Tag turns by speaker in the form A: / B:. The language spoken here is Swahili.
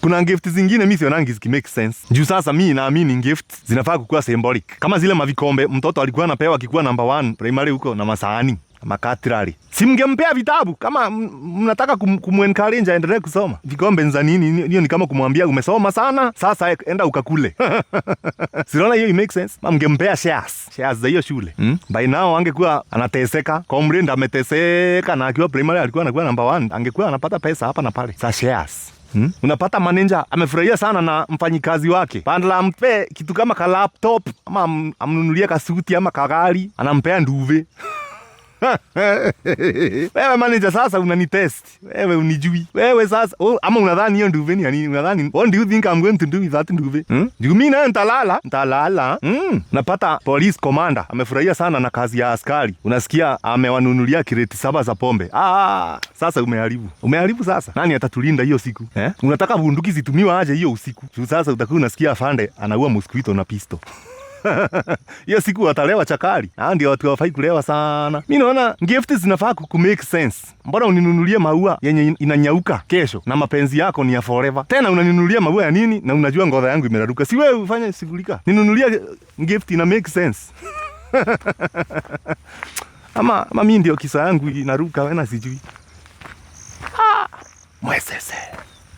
A: Kuna gift zingine mimi sionangi ziki-make sense. Juu sasa mimi naamini gift zinafaa kukuwa symbolic. Kama zile mavikombe mtoto alikuwa anapewa akikuwa number 1 primary huko na masahani, makatrali. Si mngempea vitabu kama mnataka kumencourage aendelee kusoma. Vikombe za nini? Hiyo ni kama kumwambia umesoma sana, sasa enda ukakule. Siona hiyo make sense. Mngempea shares za hiyo shule. By now angekuwa anateseka, comrade ameteseka na akiwa primary alikuwa anakuwa number 1, angekuwa anapata pesa hapa na pale. Sa shares. Unapata manager amefurahia sana na mfanyikazi wake. Badala ampe kitu kama ka laptop ama amnunulie kasuti ama kagari, anampea nduve. Wewe manager sasa unanitest. Wewe unijui. Wewe sasa ama unadhani hiyo nduve ni nini? Unadhani what do you think I'm going to do with that nduve? Juu mimi na nitalala. Napata police commander amefurahia sana na kazi ya askari. Unasikia amewanunulia kireti 7 za pombe. Sasa umeharibu sasa. Nani atatulinda hiyo siku? Unataka bunduki zitumiwa aje hiyo usiku? Juu sasa utakuwa unasikia afande anaua mosquito na pisto. Hiyo siku watalewa chakari. Ndio watu hawafai kulewa sana. Mimi naona gift zinafaa make sense. Mbona uninunulie maua yenye inanyauka kesho na mapenzi yako ni ya forever? Tena unaninunulia maua ya nini na unajua ngoza yangu imeraruka? Si wewe ufanye shughulika. Ninunulie gift ina make sense. Ama mimi ndio kisa yangu inaruka wewe na sijui. Mwesese.